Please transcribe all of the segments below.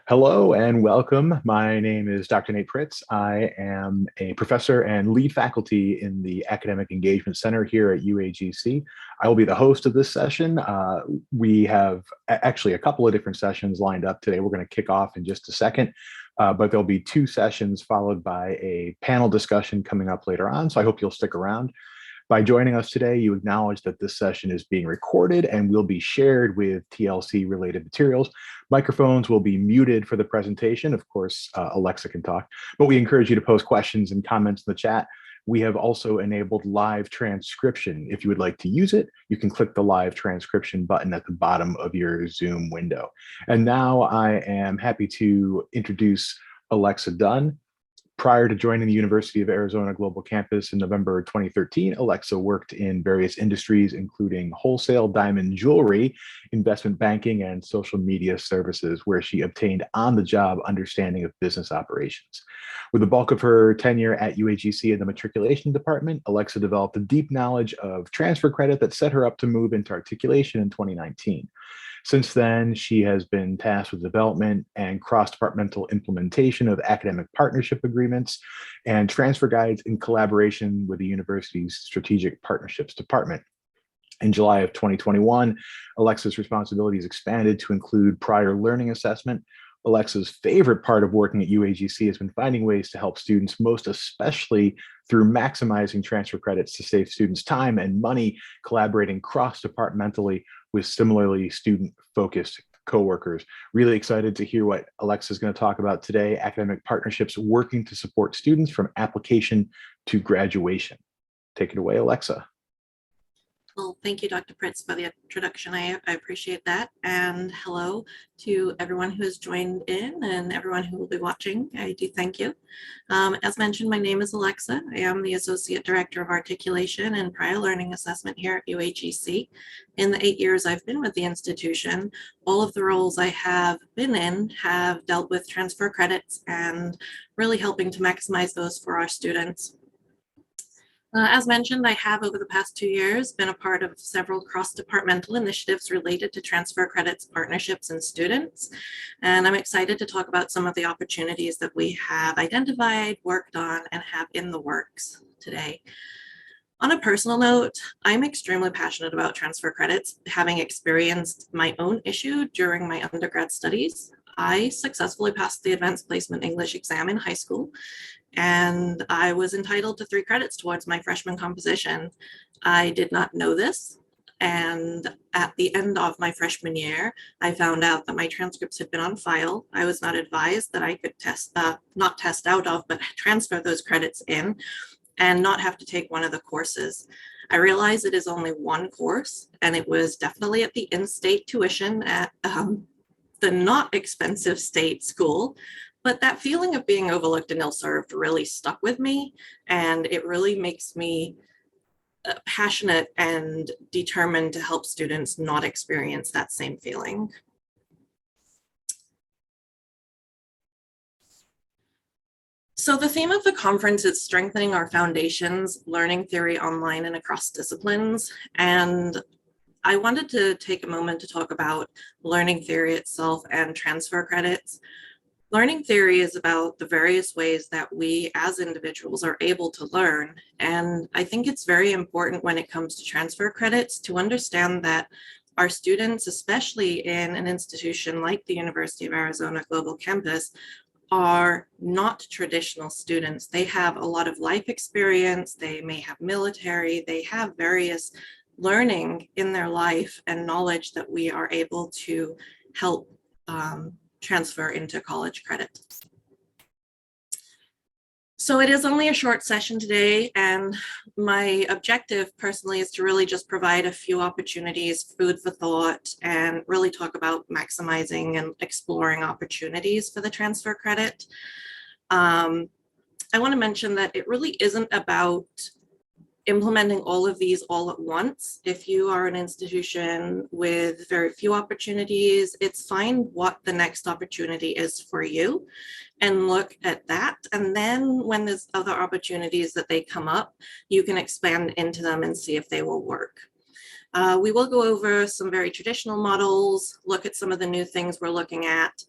Hello and welcome. My name is Dr. Nate Pritz. I am a professor and lead faculty in the Academic Engagement Center here at UAGC. I will be the host of this session. We have actually a couple of different sessions lined up today. We're going to kick off in just a second, but there'll be two sessions followed by a panel discussion coming up later on. So I hope you'll stick around. By joining us today, you acknowledge that this session is being recorded and will be shared with TLC related materials. Microphones will be muted for the presentation. Of course, Alexa can talk, but we encourage you to post questions and comments in the chat. We have also enabled live transcription. If you would like to use it, you can click the live transcription button at the bottom of your Zoom window. And now I am happy to introduce Alexa Dunne. Prior to joining the University of Arizona Global Campus in November 2013, Alexa worked in various industries, including wholesale diamond jewelry, investment banking, and social media services, where she obtained on-the-job understanding of business operations. With the bulk of her tenure at UAGC in the matriculation department, Alexa developed a deep knowledge of transfer credit that set her up to move into articulation in 2019. Since then, she has been tasked with development and cross-departmental implementation of academic partnership agreements and transfer guides in collaboration with the university's Strategic Partnerships Department. In July of 2021, Alexa's responsibilities expanded to include prior learning assessment. Alexa's favorite part of working at UAGC has been finding ways to help students, most especially through maximizing transfer credits to save students time and money, collaborating cross-departmentally with similarly student-focused coworkers. Really excited to hear what Alexa is going to talk about today, academic partnerships working to support students from application to graduation. Take it away, Alexa. Well, thank you, Dr. Pritz, for the introduction. I appreciate that. And hello to everyone who has joined in and everyone who will be watching. I do thank you. As mentioned, my name is Alexa. I am the Associate Director of Articulation and Prior Learning Assessment here at UAGC. In the 8 years I've been with the institution, all of the roles I have been in have dealt with transfer credits and really helping to maximize those for our students. As mentioned, I have over the past 2 years been a part of several cross-departmental initiatives related to transfer credits, partnerships, and students. And I'm excited to talk about some of the opportunities that we have identified, worked on, and have in the works today. On a personal note, I'm extremely passionate about transfer credits, having experienced my own issue during my undergrad studies. I successfully passed the Advanced Placement English exam in high school, and I was entitled to 3 credits towards my freshman composition. I did not know this, and at the end of my freshman year, I found out that my transcripts had been on file. I was not advised that I could not test out of, but transfer those credits in and not have to take one of the courses. I realized it is only one course, and it was definitely at the in-state tuition at the not expensive state school. But that feeling of being overlooked and ill-served really stuck with me, and it really makes me passionate and determined to help students not experience that same feeling. So the theme of the conference is strengthening our foundations, learning theory online and across disciplines. And I wanted to take a moment to talk about learning theory itself and transfer credits. Learning theory is about the various ways that we as individuals are able to learn. And I think it's very important when it comes to transfer credits to understand that our students, especially in an institution like the University of Arizona Global Campus, are not traditional students. They have a lot of life experience. They may have military. They have various learning in their life and knowledge that we are able to help transfer into college credit. So it is only a short session today, and my objective personally is to really just provide a few opportunities, food for thought, and really talk about maximizing and exploring opportunities for the transfer credit. I want to mention that it really isn't about implementing all of these all at once. If you are an institution with very few opportunities, it's find what the next opportunity is for you and look at that. And then when there's other opportunities that they come up, you can expand into them and see if they will work. We will go over some very traditional models, look at some of the new things we're looking at,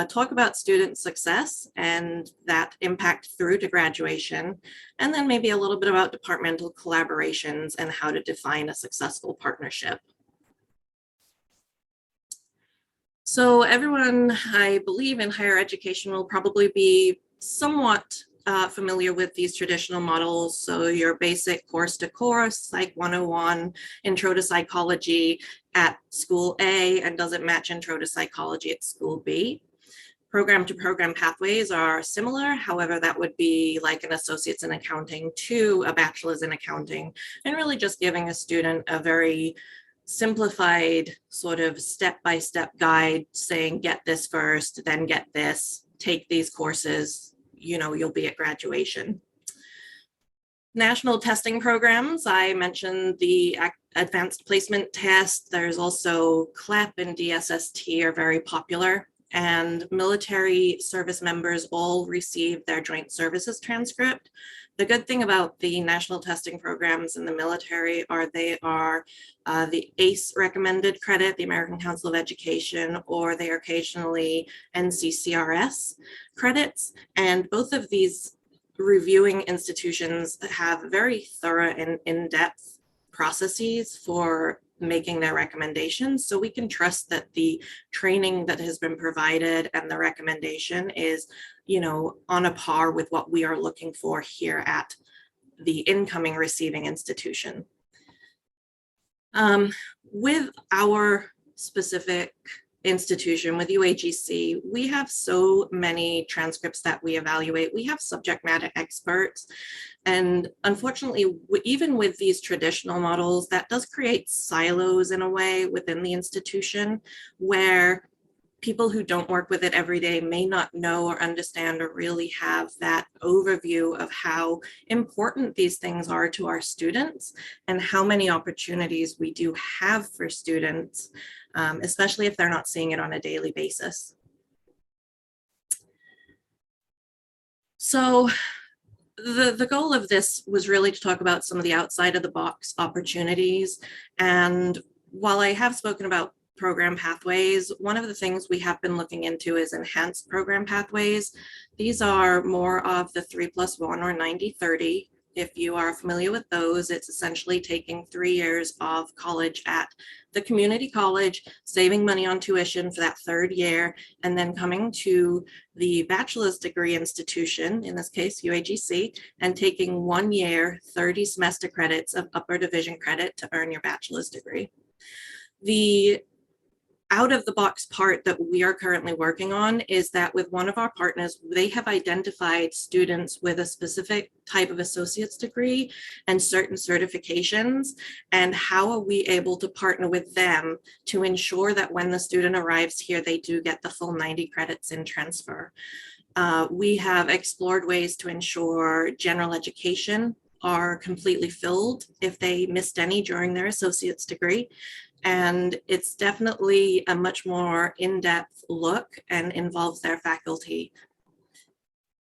talk about student success and that impact through to graduation, and then maybe a little bit about departmental collaborations and how to define a successful partnership. So everyone, I believe, in higher education will probably be somewhat familiar with these traditional models. So your basic course to course, Psych 101, Intro to Psychology at School A, and doesn't match Intro to Psychology at School B. Program to program pathways are similar. However, that would be like an associate's in accounting to a bachelor's in accounting, and really just giving a student a very simplified sort of step-by-step guide saying, get this first, then get this, take these courses, you know, you'll be at graduation. National testing programs, I mentioned the advanced placement test. There's also CLEP and DSST are very popular, and military service members all receive their joint services transcript. The good thing about the national testing programs in the military are they are the ACE recommended credit, the American Council of Education, or they are occasionally NCCRS credits. And both of these reviewing institutions have very thorough and in-depth processes for making their recommendations. So we can trust that the training that has been provided and the recommendation is, you know, on a par with what we are looking for here at the incoming receiving institution. With our specific institution, with UAGC, we have so many transcripts that we evaluate. We have subject matter experts. And unfortunately, even with these traditional models, that does create silos in a way within the institution where people who don't work with it every day may not know or understand or really have that overview of how important these things are to our students and how many opportunities we do have for students, especially if they're not seeing it on a daily basis. So the goal of this was really to talk about some of the outside of the box opportunities. And while I have spoken about program pathways, one of the things we have been looking into is enhanced program pathways. These are more of the 3+1 or 90-30. If you are familiar with those, it's essentially taking 3 years of college at the community college, saving money on tuition for that third year, and then coming to the bachelor's degree institution, in this case UAGC, and taking 1 year, 30 semester credits of upper division credit to earn your bachelor's degree. The out of the box part that we are currently working on is that with one of our partners, they have identified students with a specific type of associate's degree and certain certifications, and how are we able to partner with them to ensure that when the student arrives here, they do get the full 90 credits in transfer. We have explored ways to ensure general education are completely filled if they missed any during their associate's degree. And it's definitely a much more in-depth look and involves their faculty.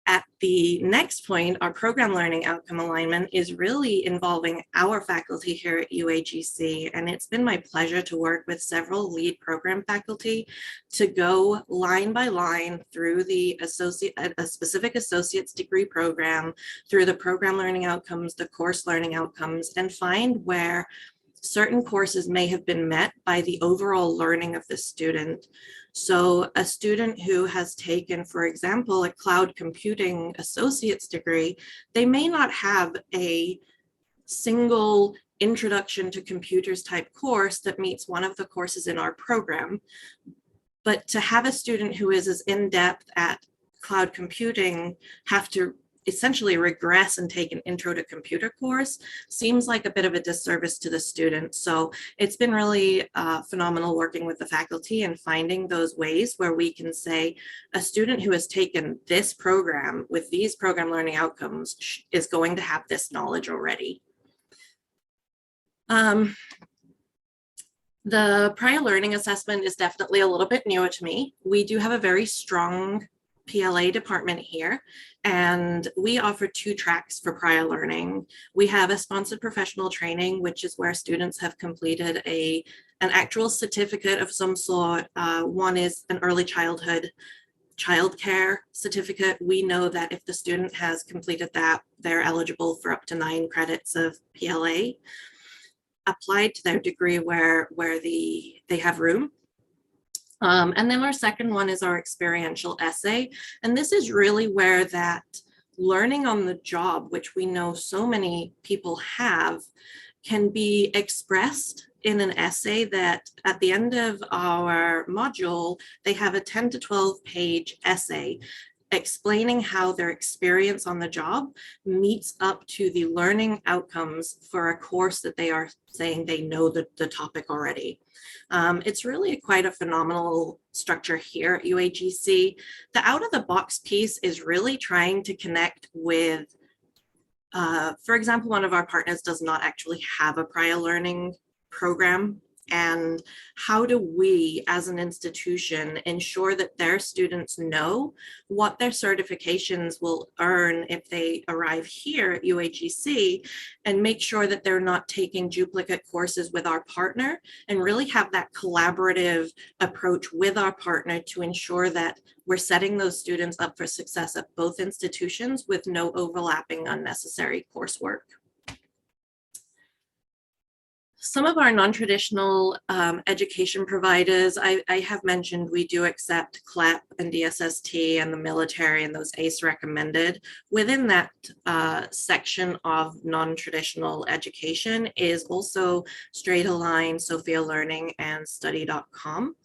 At the next point, our program learning outcome alignment is really involving our faculty here at UAGC. And it's been my pleasure to work with several lead program faculty to go line by line through a specific associate's degree program, through the program learning outcomes, the course learning outcomes, and find where certain courses may have been met by the overall learning of the student. So a student who has taken, for example, a cloud computing associate's degree, they may not have a single introduction to computers type course that meets one of the courses in our program. But to have a student who is as in-depth at cloud computing have to essentially regress and take an intro to computer course seems like a bit of a disservice to the student. So it's been really phenomenal working with the faculty and finding those ways where we can say a student who has taken this program with these program learning outcomes is going to have this knowledge already. The prior learning assessment is definitely a little bit newer to me. We do have a very strong PLA department here, and we offer 2 tracks for prior learning. We have a sponsored professional training, which is where students have completed an actual certificate of some sort. One is an early childhood childcare certificate. We know that if the student has completed that, they're eligible for up to 9 credits of PLA applied to their degree where they have room. And then our second one is our experiential essay. And this is really where that learning on the job, which we know so many people have, can be expressed in an essay that at the end of our module, they have a 10 to 12 page essay explaining how their experience on the job meets up to the learning outcomes for a course that they are saying they know the topic already. It's really quite a phenomenal structure here at UAGC. The out of the box piece is really trying to connect with, for example, one of our partners does not actually have a prior learning program. And how do we as an institution ensure that their students know what their certifications will earn if they arrive here at UAGC, and make sure that they're not taking duplicate courses with our partner, and really have that collaborative approach with our partner to ensure that we're setting those students up for success at both institutions with no overlapping unnecessary coursework. Some of our non-traditional education providers, I have mentioned we do accept CLEP and DSST and the military and those ACE recommended. Within that section of non-traditional education is also Straight Align, Sophia Learning, and Study.com.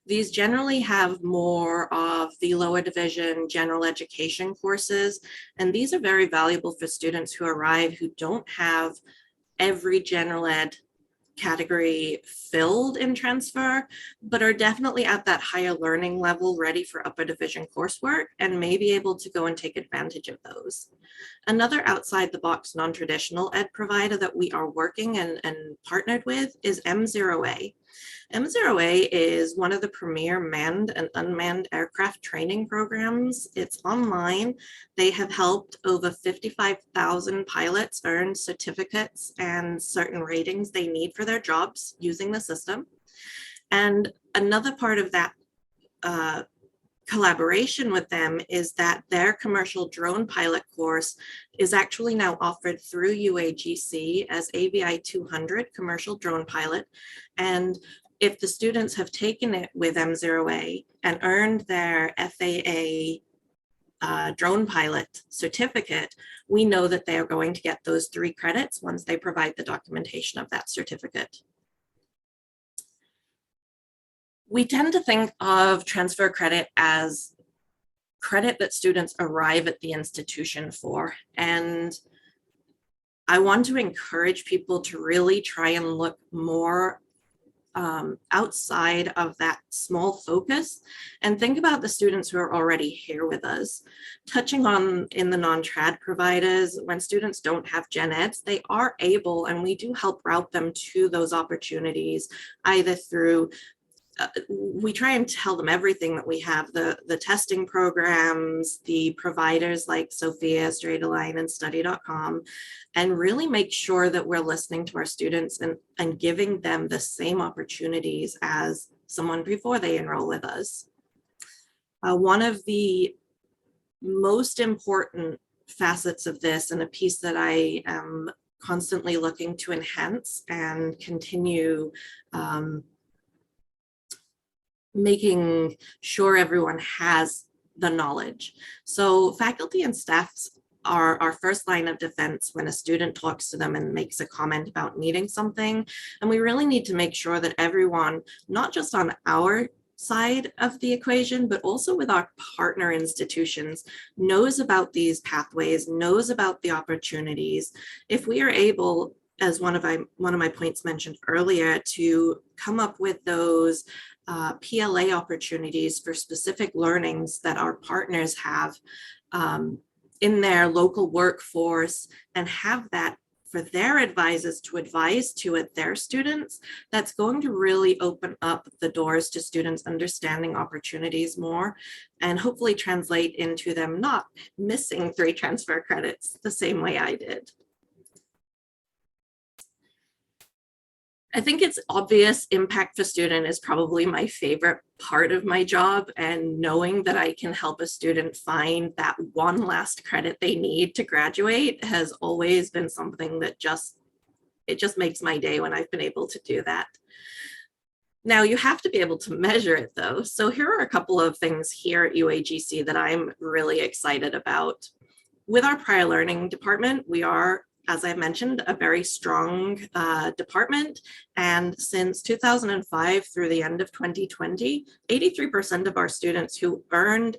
These generally have more of the lower division general education courses, and these are very valuable for students who arrive who don't have every general ed category filled in transfer, but are definitely at that higher learning level ready for upper division coursework and may be able to go and take advantage of those. Another outside the box non-traditional ed provider that we are working and partnered with is M0A. M0A is one of the premier manned and unmanned aircraft training programs. It's online. They have helped over 55,000 pilots earn certificates and certain ratings they need for their jobs using the system. And another part of that collaboration with them is that their commercial drone pilot course is actually now offered through UAGC as AVI 200 commercial drone pilot. And if the students have taken it with M0A and earned their FAA drone pilot certificate, we know that they are going to get those 3 credits once they provide the documentation of that certificate. We tend to think of transfer credit as credit that students arrive at the institution for. And I want to encourage people to really try and look more outside of that small focus and think about the students who are already here with us. Touching on in the non-trad providers, when students don't have gen eds, they are able, and we do help route them to those opportunities, either through we try and tell them everything that we have, the testing programs, the providers like Sophia, Straight Align, and Study.com, and really make sure that we're listening to our students and giving them the same opportunities as someone before they enroll with us. One of the most important facets of this, and a piece that I am constantly looking to enhance and continue making sure everyone has the knowledge. So faculty and staff are our first line of defense when a student talks to them and makes a comment about needing something. And we really need to make sure that everyone, not just on our side of the equation, but also with our partner institutions, knows about these pathways, knows about the opportunities. If we are able, as one of my points mentioned earlier, to come up with those PLA opportunities for specific learnings that our partners have in their local workforce, and have that for their advisors to advise to their students, that's going to really open up the doors to students understanding opportunities more and hopefully translate into them not missing 3 transfer credits the same way I did. I think it's obvious impact for student is probably my favorite part of my job, and knowing that I can help a student find that one last credit they need to graduate has always been something that it just makes my day when I've been able to do that. Now you have to be able to measure it though. So here are a couple of things here at UAGC that I'm really excited about. With our prior learning department, we are, as I mentioned, a very strong department. And since 2005 through the end of 2020, 83% of our students who earned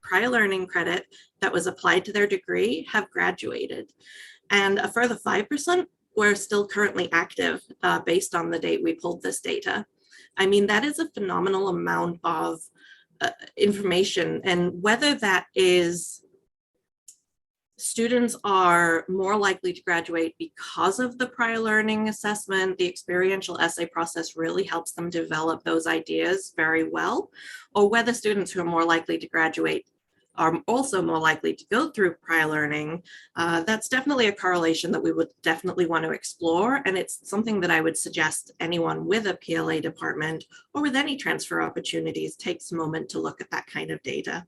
prior learning credit that was applied to their degree have graduated. And a further 5% were still currently active based on the date we pulled this data. I mean, that is a phenomenal amount of information. And whether that is students are more likely to graduate because of the prior learning assessment, the experiential essay process really helps them develop those ideas very well, or whether students who are more likely to graduate are also more likely to go through prior learning, that's definitely a correlation that we would definitely want to explore. And it's something that I would suggest anyone with a PLA department or with any transfer opportunities takes a moment to look at that kind of data.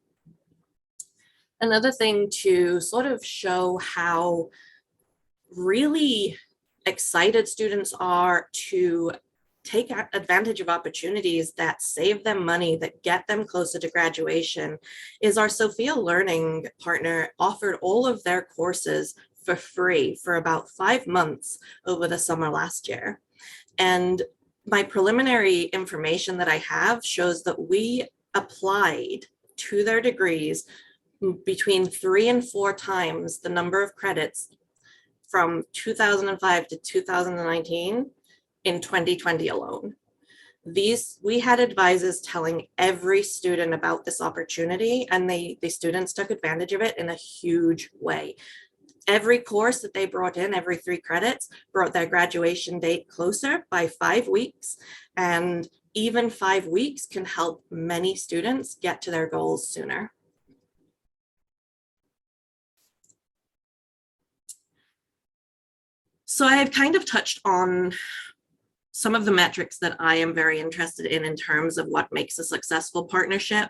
Another thing to sort of show how really excited students are to take advantage of opportunities that save them money, that get them closer to graduation, is our Sophia Learning partner offered all of their courses for free for about 5 months over the summer last year. And my preliminary information that I have shows that we applied to their degrees between 3 and 4 times the number of credits from 2005 to 2019 in 2020 alone. We had advisors telling every student about this opportunity, and the students took advantage of it in a huge way. Every course that they brought in, every 3 credits, brought their graduation date closer by 5 weeks. And even 5 weeks can help many students get to their goals sooner. So I have kind of touched on some of the metrics that I am very interested in terms of what makes a successful partnership.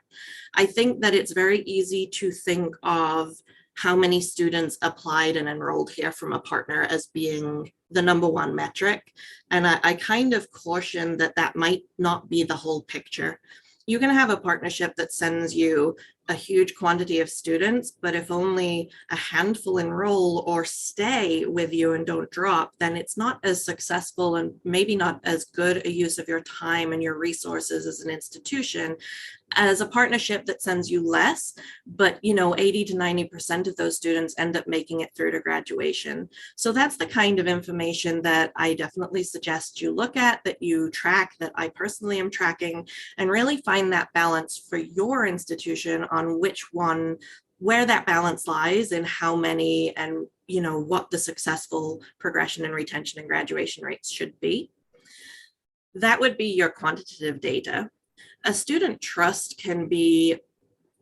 I think that it's very easy to think of how many students applied and enrolled here from a partner as being the #1 metric. And I kind of caution that that might not be the whole picture. You can have a partnership that sends you a huge quantity of students, but if only a handful enroll or stay with you and don't drop, then it's not as successful and maybe not as good a use of your time and your resources as an institution as a partnership that sends you less, but 80 to 90% of those students end up making it through to graduation. So that's the kind of information that I definitely suggest you look at, that you track, that I personally am tracking, and really find that balance for your institution on which one, where that balance lies and how many, and what the successful progression and retention and graduation rates should be. That would be your quantitative data. A student trust can be,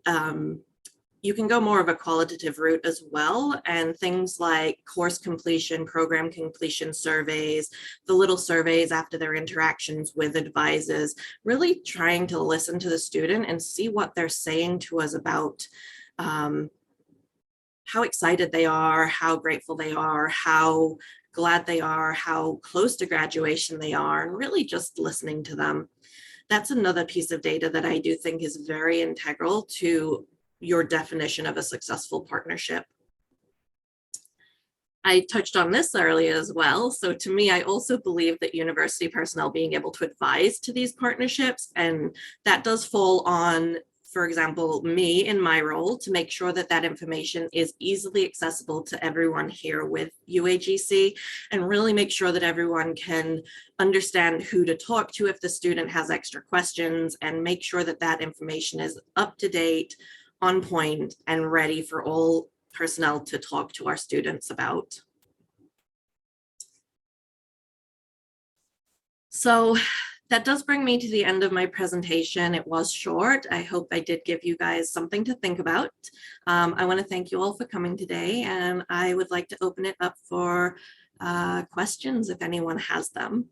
you can go more of a qualitative route as well, and things like course completion, program completion surveys, the little surveys after their interactions with advisors, really trying to listen to the student and see what they're saying to us about how excited they are, how grateful they are, how glad they are, how close to graduation they are, and really just listening to them. That's another piece of data that I do think is very integral to your definition of a successful partnership. I touched on this earlier as well. So to me, I also believe that university personnel being able to advise to these partnerships, and that does fall on, for example, me in my role to make sure that that information is easily accessible to everyone here with UAGC, and really make sure that everyone can understand who to talk to if the student has extra questions, and make sure that that information is up to date, on point, and ready for all personnel to talk to our students about. So that does bring me to the end of my presentation. It was short. I hope I did give you guys something to think about. I want to thank you all for coming today, and I would like to open it up for questions if anyone has them.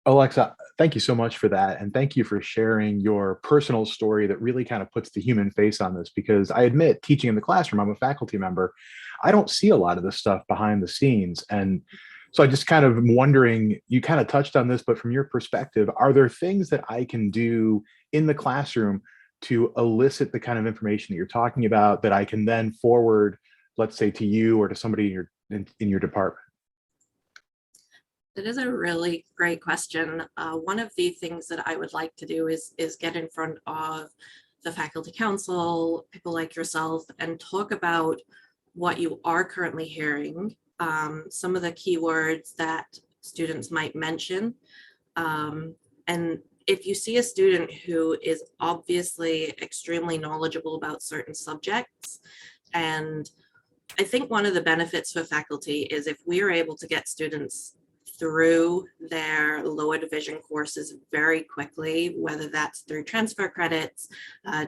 Alexa, thank you so much for that. And thank you for sharing your personal story that really kind of puts the human face on this. Because I admit, teaching in the classroom, I'm a faculty member, I don't see a lot of this stuff behind the scenes. And so I just kind of am wondering, you kind of touched on this, but from your perspective, are there things that I can do in the classroom to elicit the kind of information that you're talking about that I can then forward, let's say, to you or to somebody in your department? That is a really great question. One of the things that I would like to do is get in front of the faculty council, people like yourself, and talk about what you are currently hearing, some of the keywords that students might mention. And if you see a student who is obviously extremely knowledgeable about certain subjects, and I think one of the benefits for faculty is if we are able to get students through their lower division courses very quickly, whether that's through transfer credits,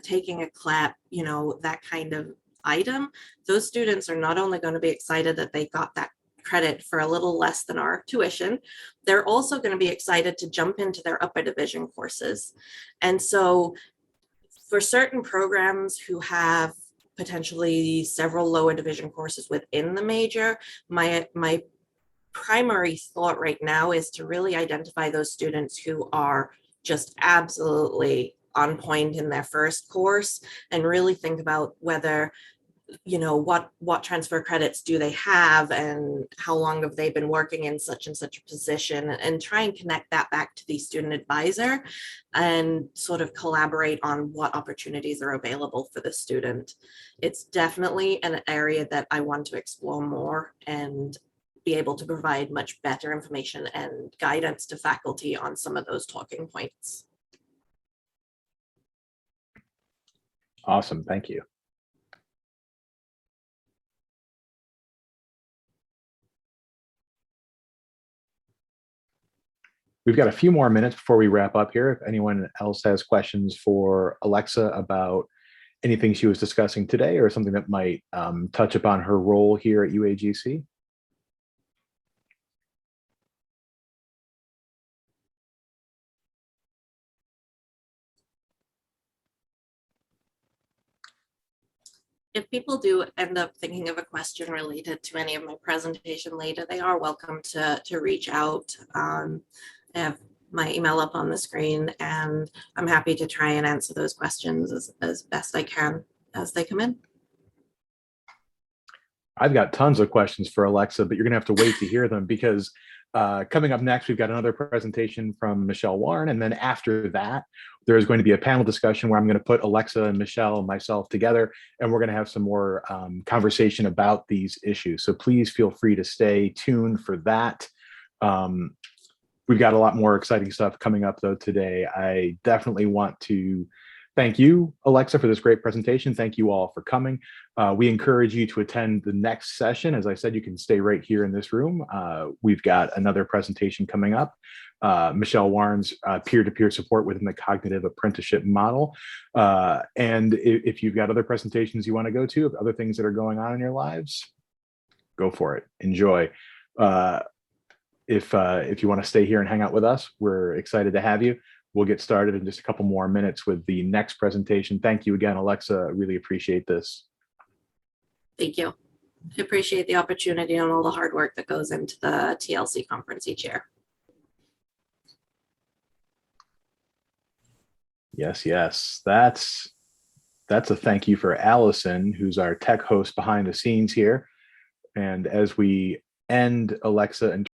taking a CLEP, that kind of item, those students are not only going to be excited that they got that credit for a little less than our tuition, they're also going to be excited to jump into their upper division courses. And so for certain programs who have potentially several lower division courses within the major, my primary thought right now is to really identify those students who are just absolutely on point in their first course and really think about whether what transfer credits do they have and how long have they been working in such and such a position, and try and connect that back to the student advisor and sort of collaborate on what opportunities are available for the student. It's definitely an area that I want to explore more and be able to provide much better information and guidance to faculty on some of those talking points. Awesome. Thank you. We've got a few more minutes before we wrap up here. If anyone else has questions for Alexa about anything she was discussing today or something that might touch upon her role here at UAGC. If people do end up thinking of a question related to any of my presentation later, they are welcome to reach out. I have my email up on the screen, and I'm happy to try and answer those questions as best I can as they come in. I've got tons of questions for Alexa, but you're going to have to wait to hear them because coming up next, we've got another presentation from Michelle Warren. And then after that, there's going to be a panel discussion where I'm going to put Alexa and Michelle and myself together, and we're going to have some more conversation about these issues. So please feel free to stay tuned for that. We've got a lot more exciting stuff coming up, though, today. I definitely want to thank you, Alexa, for this great presentation. Thank you all for coming. We encourage you to attend the next session. As I said, you can stay right here in this room. We've got another presentation coming up. Michelle Warren's peer-to-peer support within the cognitive apprenticeship model. And if you've got other presentations you want to go to, other things that are going on in your lives, go for it. Enjoy. If you want to stay here and hang out with us, we're excited to have you. We'll get started in just a couple more minutes with the next presentation. Thank you again, Alexa. Really appreciate this. Thank you. I appreciate the opportunity and all the hard work that goes into the TLC conference each year. Yes, yes. That's a thank you for Allison, who's our tech host behind the scenes here. And as we end Alexa and